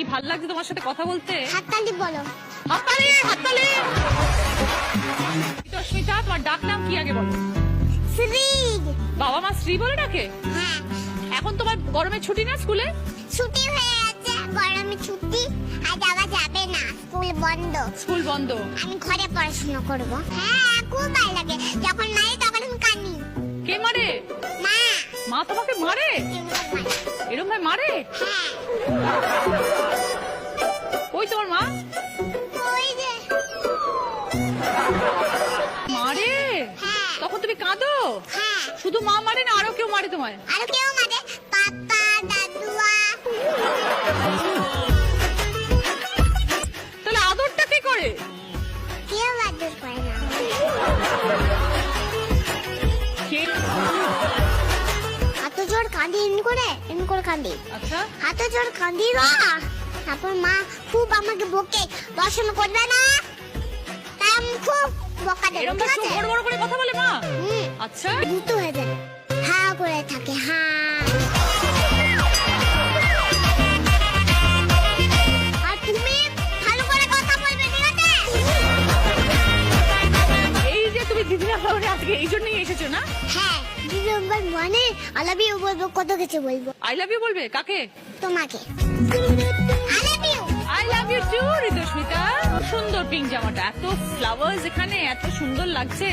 কি ভাল লাগছে তোমার সাথে কথা বলতে। হাততালি বলো। হাততালি হাততালি। সুস্মিতা, তোমার ডাক নাম কি আগে বলো? শ্রী। বাবা মা শ্রী বলে ডাকে? হ্যাঁ। এখন তোমার গরমের ছুটি না স্কুলে? ছুটি হয়ে আছে, গরমে ছুটি, আর যাওয়া যাবে না, স্কুল বন্ধ। স্কুল বন্ধ। আমি ঘরে পড়াশোনা করব। হ্যাঁ, খুব ভালো লাগে। যখন মারি তখন আমি কাঁদি। কে মারে? মা। মা তোমাকে মারে? এরকম ভাই মারে? হ্যাঁ। ওই তোমার মা ওই যে। মারে? হ্যাঁ। তখন তুমি কাঁদো? হ্যাঁ। শুধু মা মারে না আরো কেউ মারে তোমায়? আর কেউ মারে, পাপা, দাদুয়া। তাহলে আদরটা কে করে? কেউ আদর করে না। কে? এত জোর কাঁদি, এমনি করে কাঁদি। আচ্ছা, এত জোর কাঁদি না, তারপর মা খুব আমাকে বকে, পড়াশোনা করবে না, তাই আমি খুব বকা দেবো। এরকম ঠিক আছে? বড় বড় করে কথা বলে মা? হুম। আচ্ছা, ভূত হয়ে যায়, হা করে থাকে, হা। আর তুমি ভালো করে কথা বলবে, ঠিক আছে? এই যে তুমি দিদি নাম্বারে আজকে এই জন্যই এসেছো না? হ্যাঁ, দিদি একবার মানে I love you বলবো, কত কিছু বলবো আই লাভ ইউ বলবে কাকে? তোমাকে। I love you। I love you too Ritusmita. সুন্দর পিঙ্ক জামাটা, এত ফ্লাওয়ার্স এখানে, এত সুন্দর লাগছে।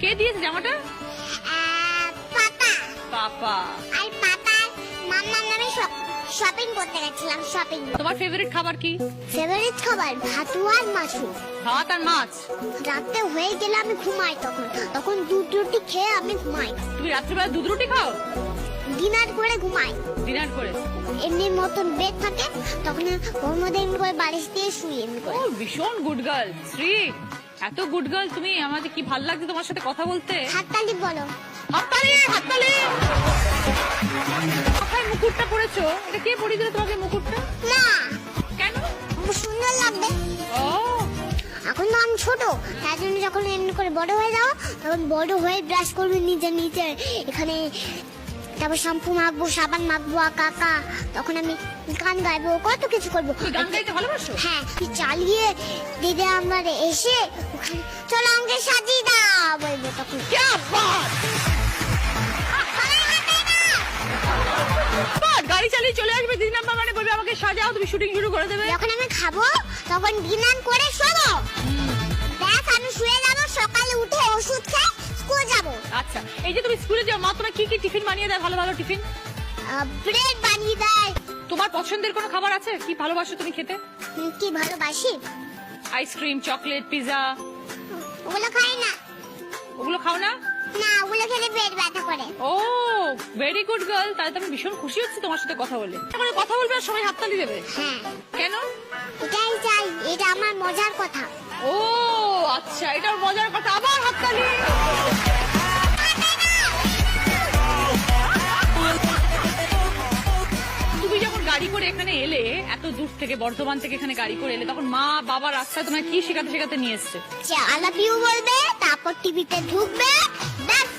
কে দিয়েছে জামাটা? পাপা। পাপা। আর পাপার মাম্মার নামে শপিং করতে গেছিলাম, শপিং। তোমার ফেভারিট খাবার কি? ফেভারিট খাবার ভাতু আর মাছু। ভাত আর মাছ। রাতে হয়ে গেলে আমি ঘুমাই, তখন দুধ রুটি খেয়ে আমি ঘুমাই। তুমি রাত্রিবেলা দুধ রুটি খাও? ডিনার করে ঘুমাই। ডিনার করে? এমনি মতন বেড থাকে, তখন ওর মধ্যে এমনি করে বালিশ দিয়ে শুই এমনি ও করে। ভীষণ গুড গার্ল শ্রী, এত গুড গার্ল তুমি। আমাদের কি ভাল লাগছে তোমার সাথে কথা বলতে। হাততালি বলো। হাততালি হাততালি। মাথায় মুকুটটা পরেছো, এটা কে পরিয়ে দিল তোমাকে মুকুটটা? না, কেন? খুব সুন্দর লাগবে। ও এখন তো আমি ছোট, তাই জন্য যখন এমনি করে বড় হয়ে যাও, তখন বড় হয়ে ব্রাশ করবে নিজে এখানে, তারপর শ্যাম্পু মাখবো, সাবান মাখবো, কাকা, তখন আমি গান গাইবো, কত কিছু করবো। তুমি গান গাইতে ভালোবাসো? হ্যাঁ, চালিয়ে দিদি আমার এসে ওখানে চলো আমাকে সাজিয়ে দাও বলবো, তখন क्या बात! বাহ, গাড়ি চালিয়ে চলে আসবে দিদি নাম্বার মানে বলবে আমাকে সাজাও, তুমি শুটিং শুরু করে দেবে। যখন আমি খাবো তখন ডিনার করে শোবো, দেখ আমি শুয়ে যাবো, সকালে উঠে ওষুধ খেয়ে স্কুল যাবো। আচ্ছা, এই যে তুমি স্কুলে যাও, মা তোমার কি কি টিফিন বানিয়ে দেয়? ভালো ভালো টিফিন? ব্রেড বানিয়ে দেয়। তোমার পছন্দের কোনো খাবার আছে? কি ভালোবাসো তুমি খেতে? কি ভালোবাসি? Ice cream, chocolate, pizza? ওগুলো খাই না। ওগুলো খাও না? না, ওগুলো খেলে পেট ব্যথা করে। ও ভেরি গুড গার্ল, তাহলে তো আমি ভীষণ খুশি হচ্ছি তোমার সাথে কথা বলে। এখন কথা বলবে আর সবাই হাততালি দেবে? হ্যাঁ, কেন? এটাই চাই, এটা আমার মজার কথা। ও আচ্ছা, এটার মজার কথা। আবার হাততালি। তুমি যখন গাড়ি করে এখানে এলে, এত দূর থেকে বর্ধমান থেকে এখানে গাড়ি করে এলে, তখন মা বাবা রাস্তায় তোমায় কি শেখাতে নিয়ে এসছে? I love you বলবে, তারপর টিভিতে ঢুকবে, ব্যাস,